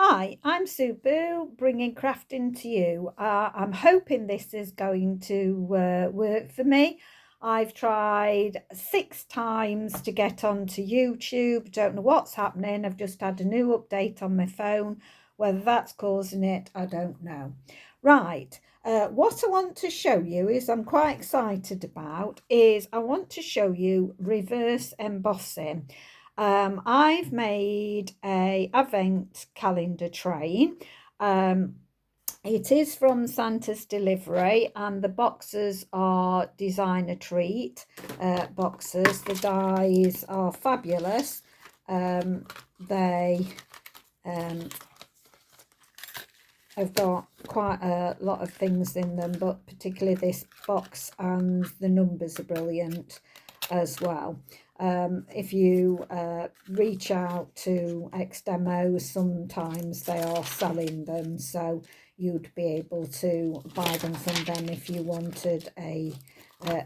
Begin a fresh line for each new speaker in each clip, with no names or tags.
Hi, I'm Sue Boo, bringing crafting to you. I'm hoping this is going to work for me. I've tried 6 times to get onto YouTube. Don't know what's happening. I've just had a new update on my phone. Whether that's causing it, I don't know. Right. What I want to show you is I'm quite excited about is I want to show you reverse embossing. I've made a advent calendar train. Um, it is from Santa's Delivery, and the boxes are designer treat boxes. The dies are fabulous. They have got quite a lot of things in them, but particularly this box and the numbers are brilliant as well. If you reach out to X Demos, sometimes they are selling them, so you'd be able to buy them from them if you wanted a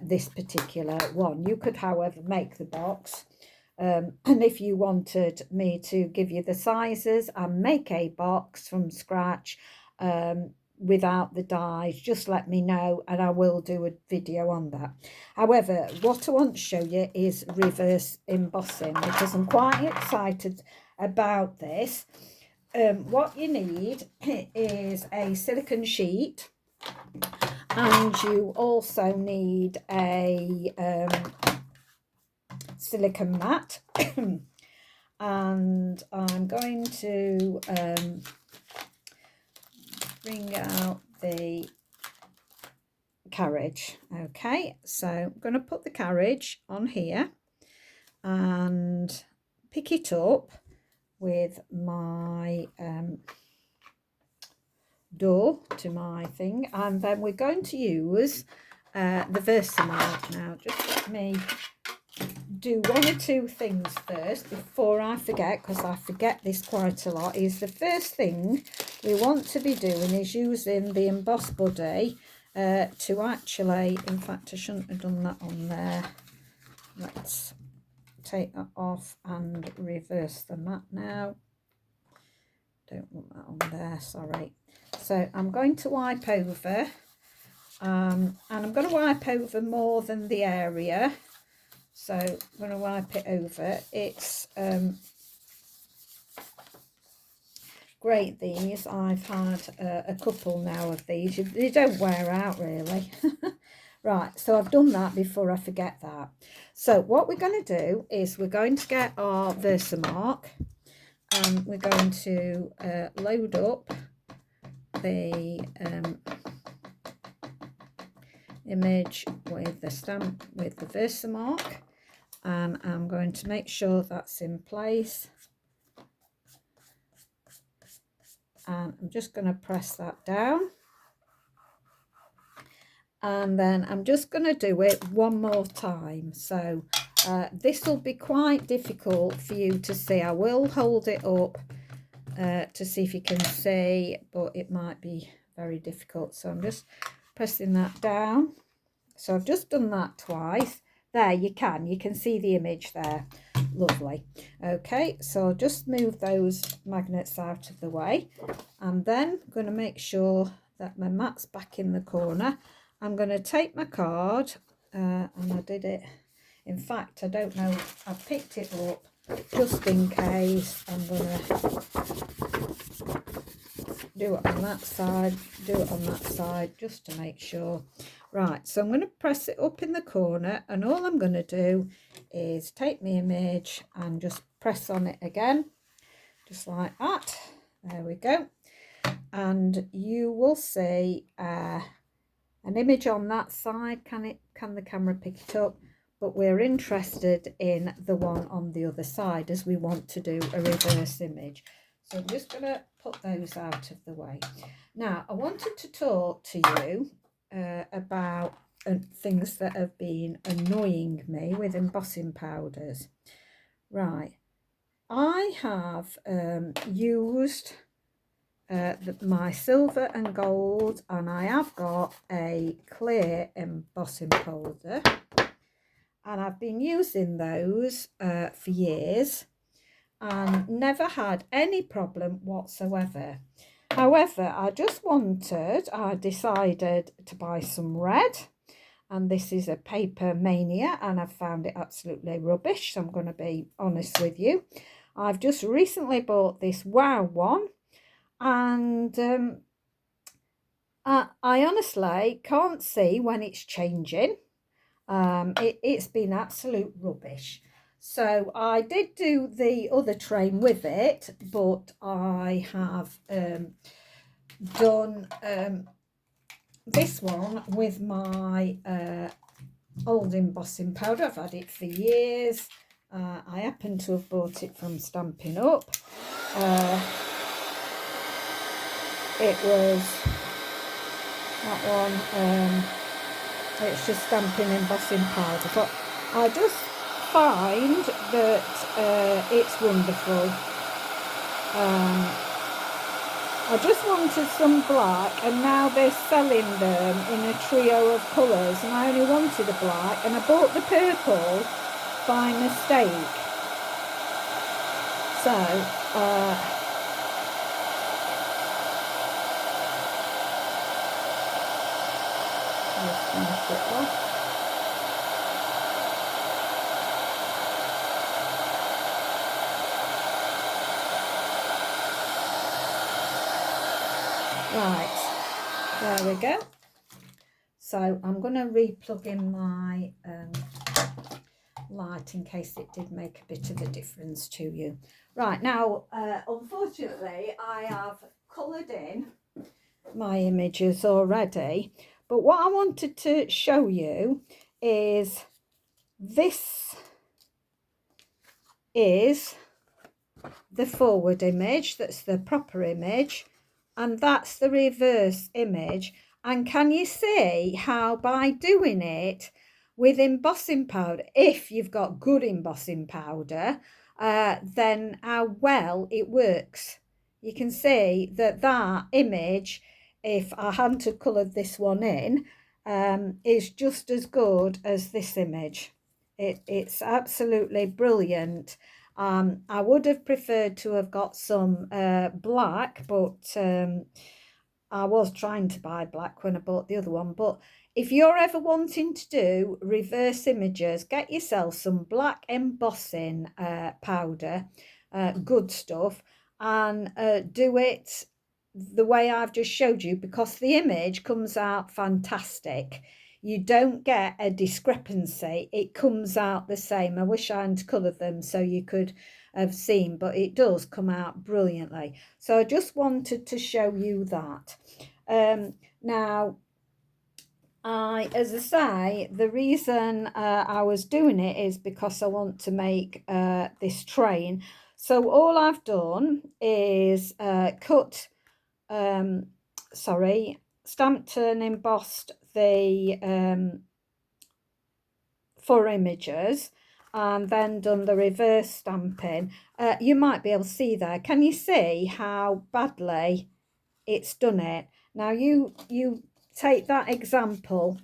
this particular one. You could, however, make the box. And if you wanted me to give you the sizes and make a box from scratch without the dies, just let me know and I will do a video on that. However, what I want to show you is reverse embossing because I'm quite excited about this. What you need is a silicone sheet, and you also need a silicone mat. And I'm going to bring out the carriage. Okay, so I'm going to put the carriage on here and pick it up with my door to my thing, and then we're going to use the Versamark. Now just let me do 1 or 2 things first before I forget, because I forget this quite a lot. Is the first thing we want to be doing is using the emboss buddy to actually, in fact I shouldn't have done that on there. Let's take that off and reverse the mat now. Don't want that on there, sorry. So I'm going to wipe over, and I'm going to wipe over more than the area. So I'm going to wipe it over. It's great, these. I've had a couple now of these. They don't wear out really. Right, so I've done that before I forget that. So what we're going to do is we're going to get our Versamark, and we're going to load up the image with the stamp, with the Versamark, and I'm going to make sure that's in place, and I'm just going to press that down, and then I'm just going to do it one more time. So this will be quite difficult for you to see. I will hold it up to see if you can see, but it might be very difficult. So I'm just pressing that down. So I've just done that twice. There, you can see the image there. Lovely. Okay, so I'll just move those magnets out of the way, and then I'm going to make sure that my mat's back in the corner. I'm going to take my card, and I did it. In fact, I don't know, I picked it up just in case. I'm going to do it on that side, do it on that side, just to make sure. Right, so I'm going to press it up in the corner, and all I'm going to do is take my image and just press on it again, just like that. There we go. And you will see an image on that side. Can the camera pick it up? But we're interested in the one on the other side, as we want to do a reverse image. So I'm just going to put those out of the way. Now, I wanted to talk to you about things that have been annoying me with embossing powders. Right, I have used my silver and gold, and I have got a clear embossing powder, and I've been using those for years. and never had any problem whatsoever. However, I decided to buy some red, and this is a Paper Mania, and I've found it absolutely rubbish, so I'm going to be honest with you. I've just recently bought this Wow one, and I honestly can't see when it's changing. It's been absolute rubbish. So I did do the other train with it, but I have done this one with my old embossing powder. I've had it for years. I happen to have bought it from Stampin' Up. It was that one. It's just stamping embossing powder, but I just find that it's wonderful. I just wanted some black, and now they're selling them in a trio of colours, and I only wanted a black, and I bought the purple by mistake. So let's finish it off. Right, there we go. So I'm going to re-plug in my light in case it did make a bit of a difference to you. Right, now unfortunately I have coloured in my images already, but what I wanted to show you is this is the forward image, that's the proper image, and that's the reverse image. And can you see how by doing it with embossing powder, if you've got good embossing powder, then how well it works. You can see that that image, if I hadn't have coloured this one in, is just as good as this image. It's absolutely brilliant. I would have preferred to have got some black, but I was trying to buy black when I bought the other one. But if you're ever wanting to do reverse images, get yourself some black embossing powder, good stuff, and do it the way I've just showed you, because the image comes out fantastic. You don't get a discrepancy, it comes out the same. I wish I hadn't coloured them so you could have seen, but it does come out brilliantly. So I just wanted to show you that. Now, as I say, the reason I was doing it is because I want to make this train. So all I've done is stamped and embossed the 4 images, and then done the reverse stamping. You might be able to see there. Can you see how badly it's done it? Now you take that example.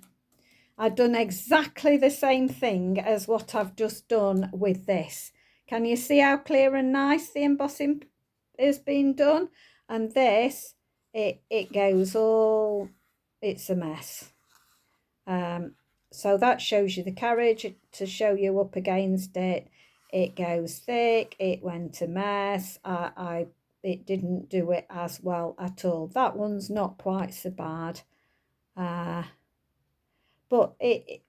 I've done exactly the same thing as what I've just done with this. Can you see how clear and nice the embossing is being done? And this, it goes all, it's a mess. So that shows you the carriage. To show you up against it, it goes thick, it went a mess. It didn't do it as well at all. That one's not quite so bad, but I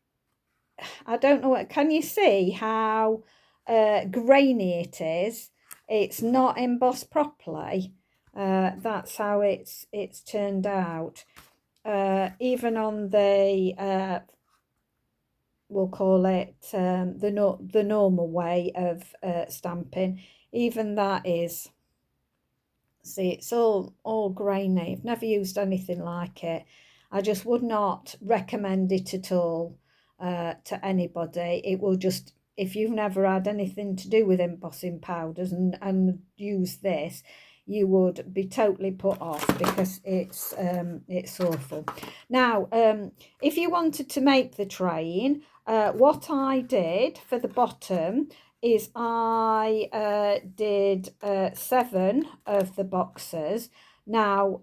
don't know what, can you see how grainy it is? It's not embossed properly. That's how it's turned out. Even on the we'll call it the normal way of stamping, even that is, see, it's all grainy. I've never used anything like it. I just would not recommend it at all to anybody. It will just, if you've never had anything to do with embossing powders and use this, you would be totally put off, because it's awful. Now, if you wanted to make the train, what I did for the bottom is I did 7 of the boxes. Now,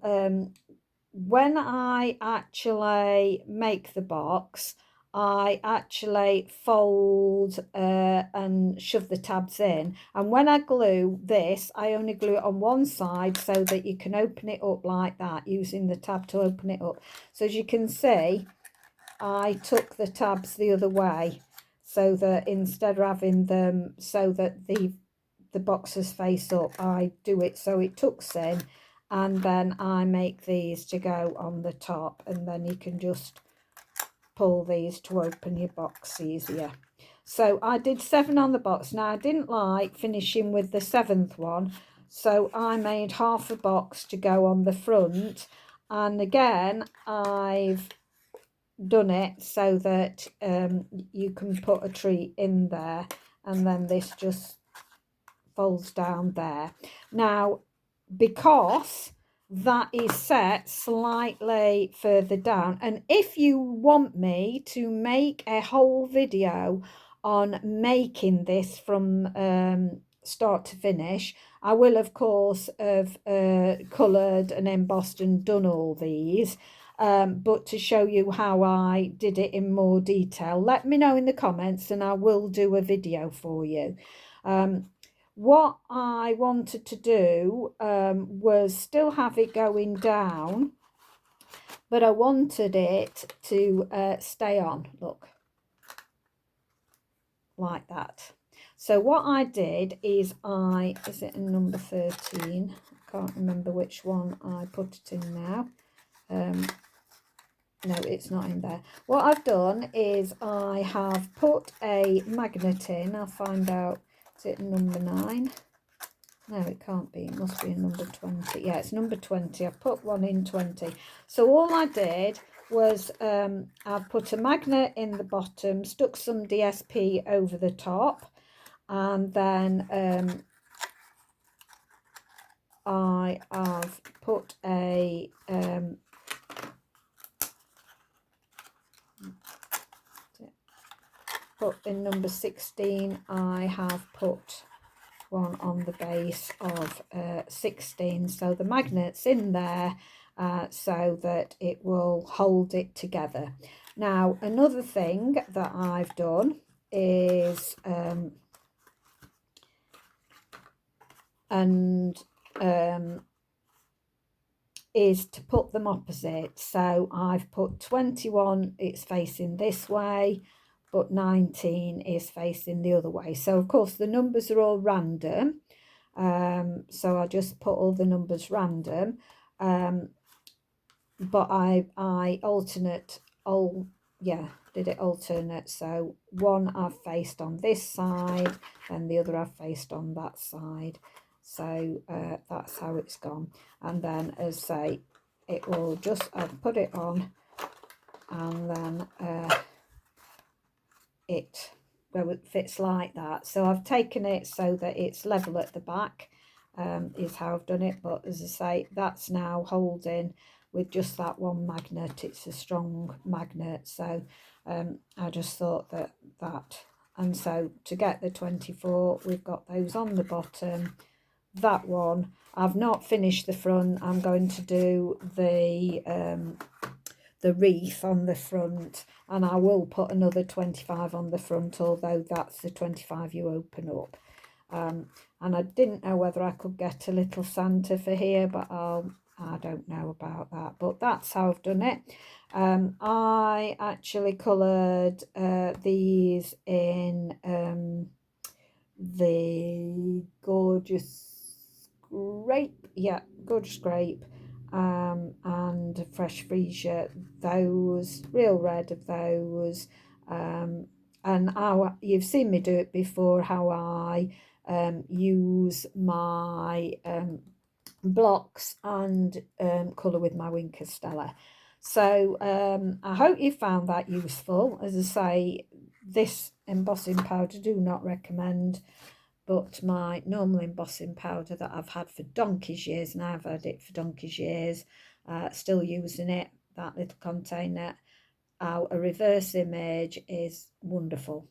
when I actually make the box, I actually fold and shove the tabs in, and when I glue this, I only glue it on one side so that you can open it up like that, using the tab to open it up. So as you can see, I took the tabs the other way, so that instead of having them so that the boxes face up, I do it so it tucks in, and then I make these to go on the top, and then you can just pull these to open your box easier. So I did 7 on the box. Now I didn't like finishing with the 7th one, so I made half a box to go on the front, and again I've done it so that you can put a tree in there, and then this just folds down there. Now, because that is set slightly further down, and if you want me to make a whole video on making this from start to finish, I will of course have coloured and embossed and done all these, but to show you how I did it in more detail, let me know in the comments and I will do a video for you. What I wanted to do was still have it going down, but I wanted it to stay on, look, like that. So what I did is is it in number 13? I can't remember which one I put it in now. No, it's not in there. What I've done is I have put a magnet in. I'll find out, is it number 9? No, it can't be. It must be in number 20. Yeah, it's number 20. I've put one in 20. So all I did was I've put a magnet in the bottom, stuck some DSP over the top, and then I have put a put in number 16, I have put one on the base of 16, so the magnet's in there so that it will hold it together. Now another thing that I've done is is to put them opposite. So I've put 21, it's facing this way, but 19 is facing the other way. So of course the numbers are all random, so I just put all the numbers random, but I alternate, did it alternate. So one I've faced on this side and the other I've faced on that side. So that's how it's gone. And then, as I say, it will just, I've put it on, and then it fits like that. So I've taken it so that it's level at the back, is how I've done it. But as I say, that's now holding with just that one magnet. It's a strong magnet, so I just thought that and so to get the 24, we've got those on the bottom. That one, I've not finished the front. I'm going to do the wreath on the front, and I will put another 25 on the front, although that's the 25 you open up. And I didn't know whether I could get a little Santa for here, but I don't know about that, but that's how I've done it. I actually coloured these in the gorgeous grape, gorgeous grape, and fresh freesia, those real red of those, and how you've seen me do it before, how I use my blocks and colour with my Wink Stella. So I hope you found that useful. As I say, this embossing powder do not recommend, but my normal embossing powder that I've had for donkey's years, and I've had it for donkey's years, still using it, that little container. A reverse image is wonderful.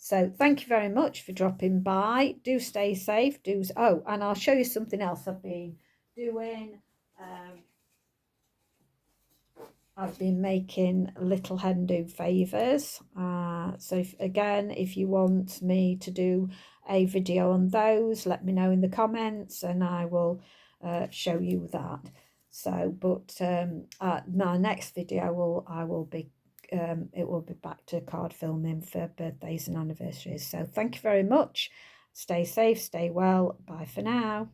So thank you very much for dropping by. Do stay safe. Oh, and I'll show you something else I've been doing. Um, I've been making little hen do favours. So if you want me to do a video on those, let me know in the comments and I will show you that. So, but my next video I will be it will be back to card filming for birthdays and anniversaries. So thank you very much. Stay safe, stay well. Bye for now.